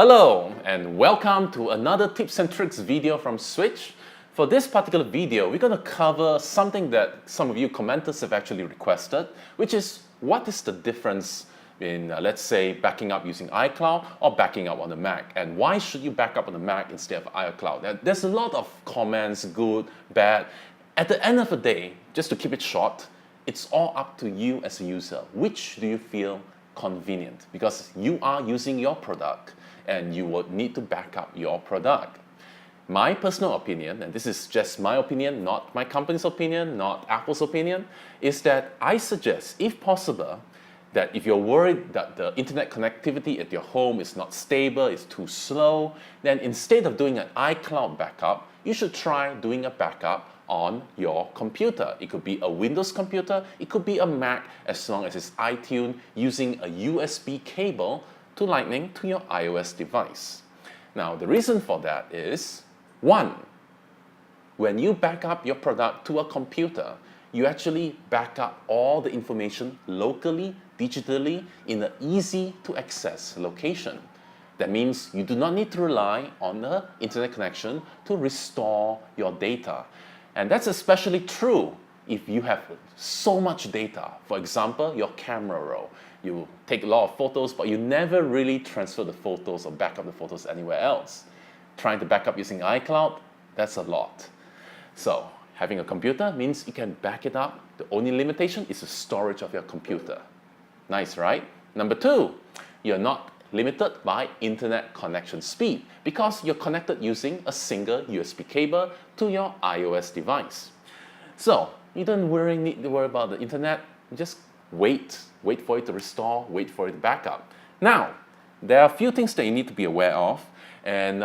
Hello and welcome to another tips and tricks video from Switch. For this particular video, we're going to cover something that some of you commenters have actually requested, which is what is the difference in, let's say, backing up using iCloud or backing up on the Mac, and why should you back up on the Mac instead of iCloud? There's a lot of comments, good, bad. At the end of the day, just to keep it short, it's all up to you as a user. Which do you feel convenient? Because you are using your product and you would need to back up your product. My personal opinion, and this is just my opinion, not my company's opinion, not Apple's opinion, is that I suggest, if possible, that if you're worried that the internet connectivity at your home is not stable, it's too slow, then instead of doing an iCloud backup, you should try doing a backup on your computer. It could be a Windows computer, it could be a Mac, as long as it's iTunes using a USB cable to Lightning to your iOS device. Now, the reason for that is, one, when you back up your product to a computer, you actually back up all the information locally, digitally, in an easy to access location. That means you do not need to rely on the internet connection to restore your data. And that's especially true if you have so much data. For example, your camera roll. You take a lot of photos, but you never really transfer the photos or back up the photos anywhere else. Trying to back up using iCloud, that's a lot. So having a computer means you can back it up. The only limitation is the storage of your computer. Nice, right? Number two, you're not limited by internet connection speed because you're connected using a single USB cable to your iOS device. So you don't really need to worry about the internet. Just wait for it to restore, wait for it to back up. Now, there are a few things that you need to be aware of, and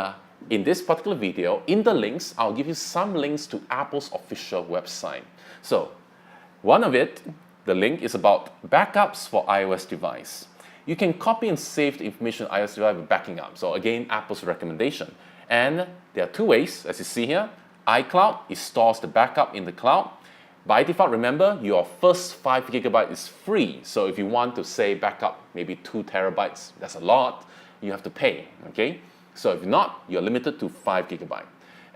in this particular video, in the links, I'll give you some links to Apple's official website. So one of it, the link is about backups for iOS device. You can copy and save the information on iOS device by backing up. So again, Apple's recommendation. And there are two ways, as you see here. iCloud, it stores the backup in the cloud. By default, remember, your first 5 GB is free. So if you want to say backup maybe 2 TB, that's a lot, you have to pay, okay? So if not, you're limited to 5 GB.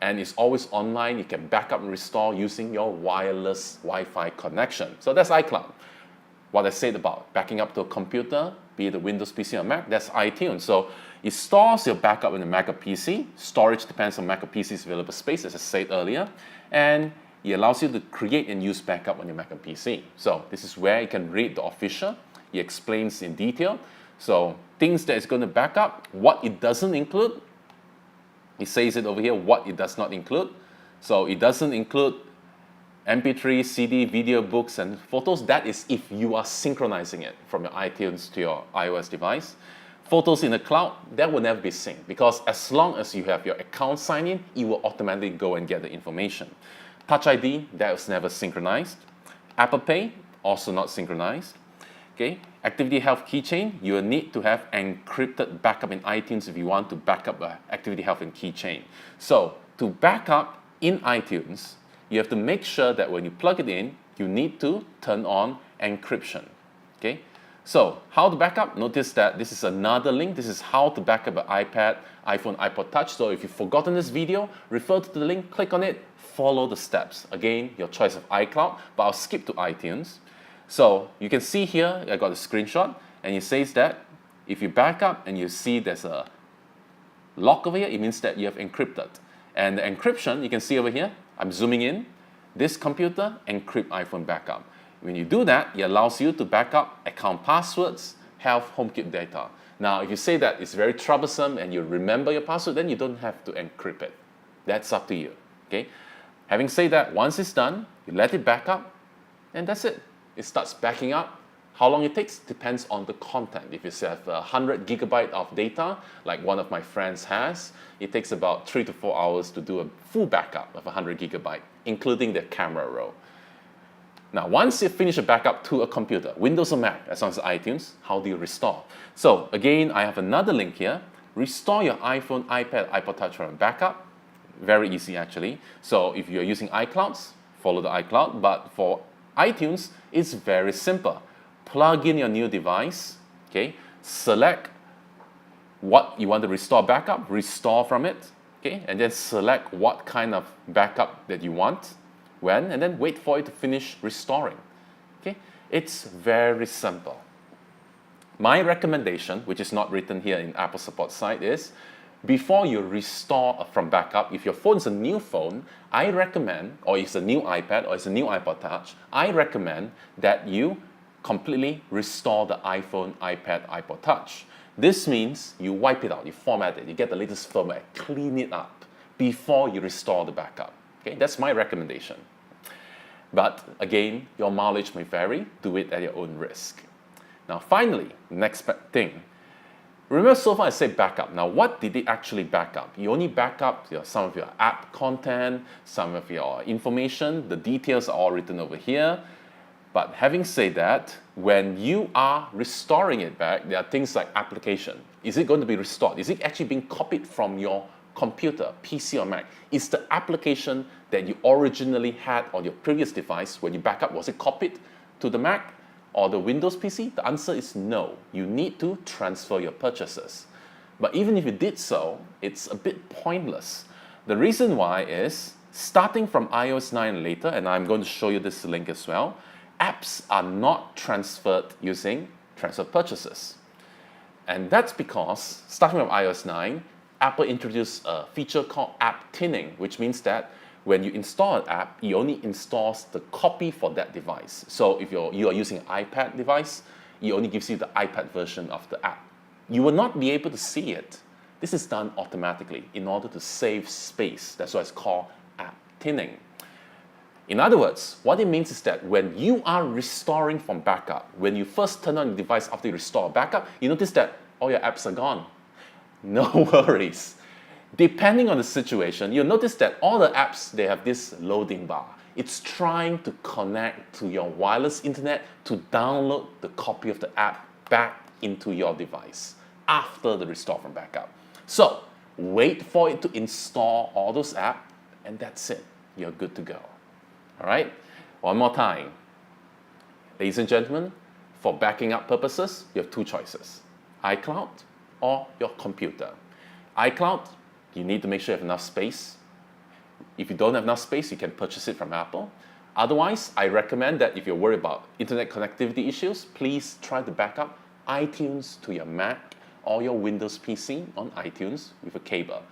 And it's always online. You can back up and restore using your wireless Wi-Fi connection. So that's iCloud. What I said about backing up to a computer, be it a Windows PC or Mac, that's iTunes. So it stores your backup in a Mac or PC. Storage depends on Mac or PC's available space, as I said earlier. And it allows you to create and use backup on your Mac and PC. So this is where you can read the official. It explains in detail. So things that it's going to back up, what it doesn't include. It says it over here, what it does not include. So it doesn't include MP3, CD, video, books, and photos. That is if you are synchronizing it from your iTunes to your iOS device. Photos in the cloud, that will never be synced because as long as you have your account signed in, it will automatically go and get the information. Touch ID, that was never synchronized. Apple Pay, also not synchronized. Okay. Activity Health Keychain, you will need to have encrypted backup in iTunes if you want to back up Activity Health and Keychain. So to back up in iTunes, you have to make sure that when you plug it in, you need to turn on encryption. Okay. So how to back up? Notice that this is another link. This is how to back up an iPad, iPhone, iPod Touch. So if you've forgotten this video, refer to the link, click on it, follow the steps. Again, your choice of iCloud, but I'll skip to iTunes. So you can see here, I got a screenshot, and it says that if you back up and you see there's a lock over here, it means that you have encrypted. And the encryption, you can see over here, I'm zooming in, this computer encrypt iPhone backup. When you do that, it allows you to back up account passwords, health, HomeKit data. Now, if you say that it's very troublesome and you remember your password, then you don't have to encrypt it. That's up to you, okay? Having said that, once it's done, you let it back up, and that's it. It starts backing up. How long it takes depends on the content. If you have 100 GB of data, like one of my friends has, it takes about 3 to 4 hours to do a full backup of 100 GB, including the camera roll. Now, once you finish a backup to a computer, Windows or Mac, as long as iTunes, how do you restore? So again, I have another link here. Restore your iPhone, iPad, iPod Touch from backup. Very easy, actually. So if you're using iClouds, follow the iCloud. But for iTunes, it's very simple. Plug in your new device, okay? Select what you want to restore backup, restore from it, okay, and then select what kind of backup that you want, when, and then wait for it to finish restoring. Okay, it's very simple. My recommendation, which is not written here in Apple support site, is before you restore from backup, if your phone's a new phone, I recommend, or it's a new iPad, or it's a new iPod Touch, I recommend that you completely restore the iPhone, iPad, iPod Touch. This means you wipe it out, you format it, you get the latest firmware, clean it up before you restore the backup. Okay, that's my recommendation. But again, your mileage may vary. Do it at your own risk. Now, finally, next thing. Remember, so far I said backup. Now, what did it actually back up? You only back up some of your app content, some of your information. The details are all written over here. But having said that, when you are restoring it back, there are things like application. Is it going to be restored? Is it actually being copied from your computer, PC or Mac? Is the application that you originally had on your previous device when you back up, was it copied to the Mac or the Windows PC? The answer is no. You need to transfer your purchases. But even if you did so, it's a bit pointless. The reason why is, starting from iOS 9 later, and I'm going to show you this link as well, apps are not transferred using transfer purchases. And that's because, starting from iOS 9, Apple introduced a feature called app thinning, which means that when you install an app, it only installs the copy for that device. So if you are using an iPad device, it only gives you the iPad version of the app. You will not be able to see it. This is done automatically in order to save space. That's why it's called app thinning. In other words, what it means is that when you are restoring from backup, when you first turn on the device after you restore a backup, you notice that all your apps are gone. No worries. Depending on the situation, you'll notice that all the apps, they have this loading bar. It's trying to connect to your wireless internet to download the copy of the app back into your device after the restore from backup. So wait for it to install all those apps, and that's it. You're good to go. All right? One more time. Ladies and gentlemen, for backing up purposes, you have two choices: iCloud or your computer. iCloud, you need to make sure you have enough space. If you don't have enough space, you can purchase it from Apple. Otherwise, I recommend that if you're worried about internet connectivity issues, please try to back up iTunes to your Mac or your Windows PC on iTunes with a cable.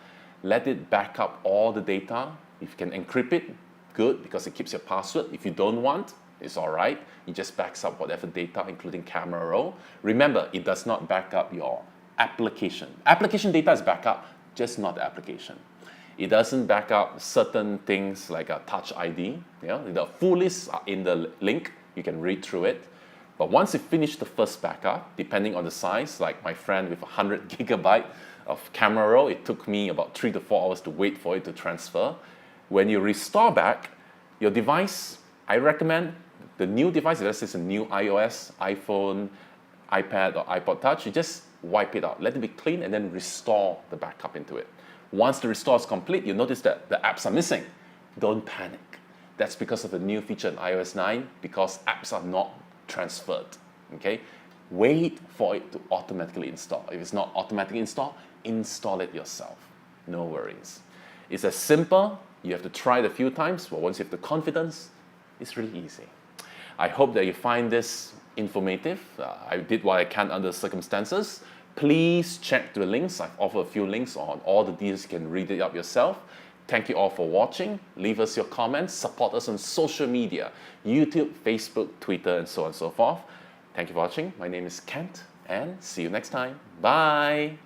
Let it back up all the data. If you can encrypt it, good, because it keeps your password. If you don't want, it's all right. It just backs up whatever data, including camera roll. Remember, it does not back up your application. Application data is back up, just not the application. It doesn't back up certain things like a Touch ID. The full lists are in the link. You can read through it. But once you finish the first backup, depending on the size, like my friend with 100 gigabyte of camera roll, it took me about 3 to 4 hours to wait for it to transfer. When you restore back your device, I recommend the new device, let's say it's a new iOS, iPhone, iPad, or iPod Touch, you just wipe it out, let it be clean, and then restore the backup into it. Once the restore is complete, you'll notice that the apps are missing. Don't panic. That's because of the new feature in iOS 9, because apps are not transferred. Okay? Wait for it to automatically install. If it's not automatically installed, install it yourself. No worries. It's as simple. You have to try it a few times, but once you have the confidence, it's really easy. I hope that you find this informative. I did what I can under the circumstances. Please check the links. I've offered a few links on all the details. You can read it up yourself. Thank you all for watching. Leave us your comments. Support us on social media, YouTube, Facebook, Twitter, and so on and so forth. Thank you for watching. My name is Kent, and see you next time. Bye.